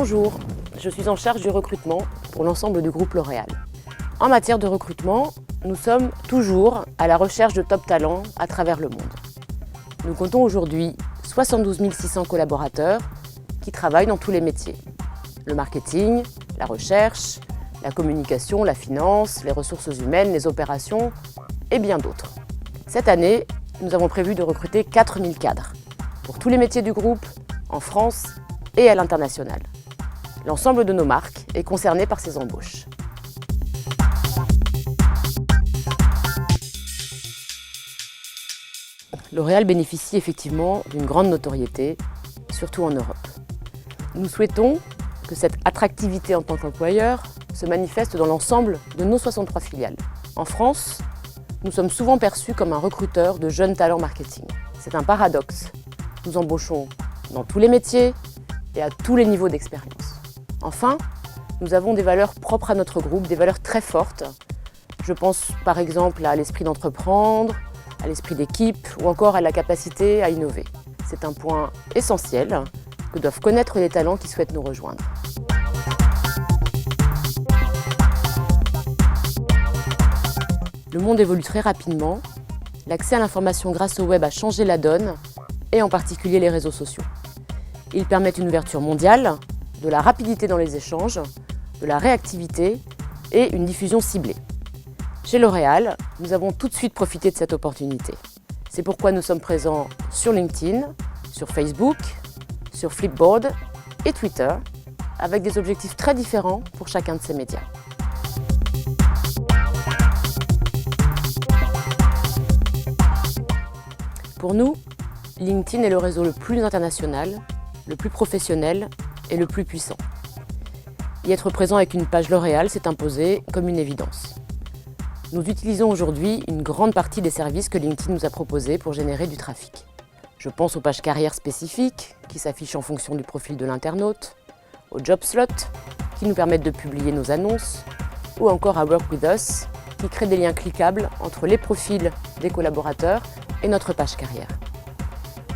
Bonjour, je suis en charge du recrutement pour l'ensemble du groupe L'Oréal. En matière de recrutement, nous sommes toujours à la recherche de top talents à travers le monde. Nous comptons aujourd'hui 72 600 collaborateurs qui travaillent dans tous les métiers. Le marketing, la recherche, la communication, la finance, les ressources humaines, les opérations et bien d'autres. Cette année, nous avons prévu de recruter 4000 cadres pour tous les métiers du groupe, en France et à l'international. L'ensemble de nos marques est concerné par ces embauches. L'Oréal bénéficie effectivement d'une grande notoriété, surtout en Europe. Nous souhaitons que cette attractivité en tant qu'employeur se manifeste dans l'ensemble de nos 63 filiales. En France, nous sommes souvent perçus comme un recruteur de jeunes talents marketing. C'est un paradoxe. Nous embauchons dans tous les métiers et à tous les niveaux d'expérience. Enfin, nous avons des valeurs propres à notre groupe, des valeurs très fortes. Je pense par exemple à l'esprit d'entreprendre, à l'esprit d'équipe ou encore à la capacité à innover. C'est un point essentiel que doivent connaître les talents qui souhaitent nous rejoindre. Le monde évolue très rapidement. L'accès à l'information grâce au web a changé la donne, et en particulier les réseaux sociaux. Ils permettent une ouverture mondiale, de la rapidité dans les échanges, de la réactivité et une diffusion ciblée. Chez L'Oréal, nous avons tout de suite profité de cette opportunité. C'est pourquoi nous sommes présents sur LinkedIn, sur Facebook, sur Flipboard et Twitter, avec des objectifs très différents pour chacun de ces médias. Pour nous, LinkedIn est le réseau le plus international, le plus professionnel et le plus puissant. Y être présent avec une page L'Oréal s'est imposé comme une évidence. Nous utilisons aujourd'hui une grande partie des services que LinkedIn nous a proposés pour générer du trafic. Je pense aux pages carrières spécifiques qui s'affichent en fonction du profil de l'internaute, aux job slots qui nous permettent de publier nos annonces, ou encore à Work With Us qui crée des liens cliquables entre les profils des collaborateurs et notre page carrière.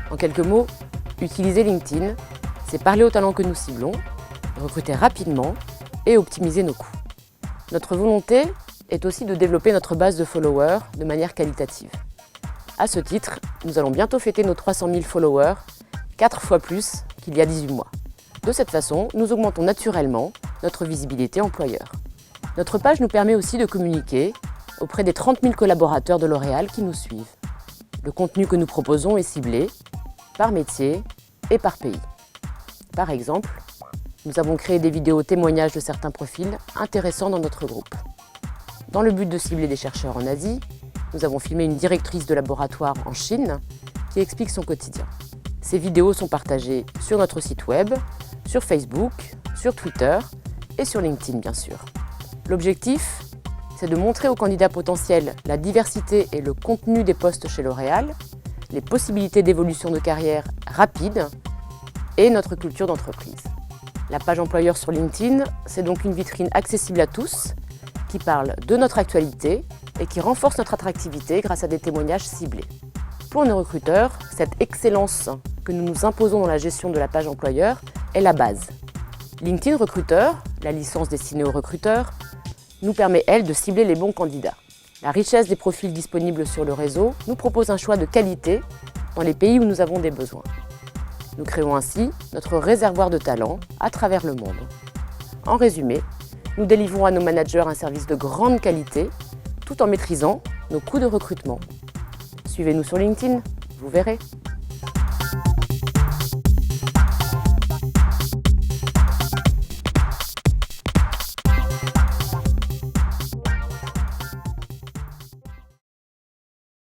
En quelques mots, utiliser LinkedIn, c'est parler aux talents que nous ciblons, recruter rapidement et optimiser nos coûts. Notre volonté est aussi de développer notre base de followers de manière qualitative. À ce titre, nous allons bientôt fêter nos 300 000 followers, 4 fois plus qu'il y a 18 mois. De cette façon, nous augmentons naturellement notre visibilité employeur. Notre page nous permet aussi de communiquer auprès des 30 000 collaborateurs de L'Oréal qui nous suivent. Le contenu que nous proposons est ciblé par métier et par pays. Par exemple, nous avons créé des vidéos témoignages de certains profils intéressants dans notre groupe. Dans le but de cibler des chercheurs en Asie, nous avons filmé une directrice de laboratoire en Chine qui explique son quotidien. Ces vidéos sont partagées sur notre site web, sur Facebook, sur Twitter et sur LinkedIn bien sûr. L'objectif, c'est de montrer aux candidats potentiels la diversité et le contenu des postes chez L'Oréal, les possibilités d'évolution de carrière rapide et notre culture d'entreprise. La page employeur sur LinkedIn, c'est donc une vitrine accessible à tous qui parle de notre actualité et qui renforce notre attractivité grâce à des témoignages ciblés. Pour nos recruteurs, cette excellence que nous nous imposons dans la gestion de la page employeur est la base. LinkedIn Recruteur, la licence destinée aux recruteurs, nous permet, elle, de cibler les bons candidats. La richesse des profils disponibles sur le réseau nous propose un choix de qualité dans les pays où nous avons des besoins. Nous créons ainsi notre réservoir de talents à travers le monde. En résumé, nous délivrons à nos managers un service de grande qualité tout en maîtrisant nos coûts de recrutement. Suivez-nous sur LinkedIn, vous verrez.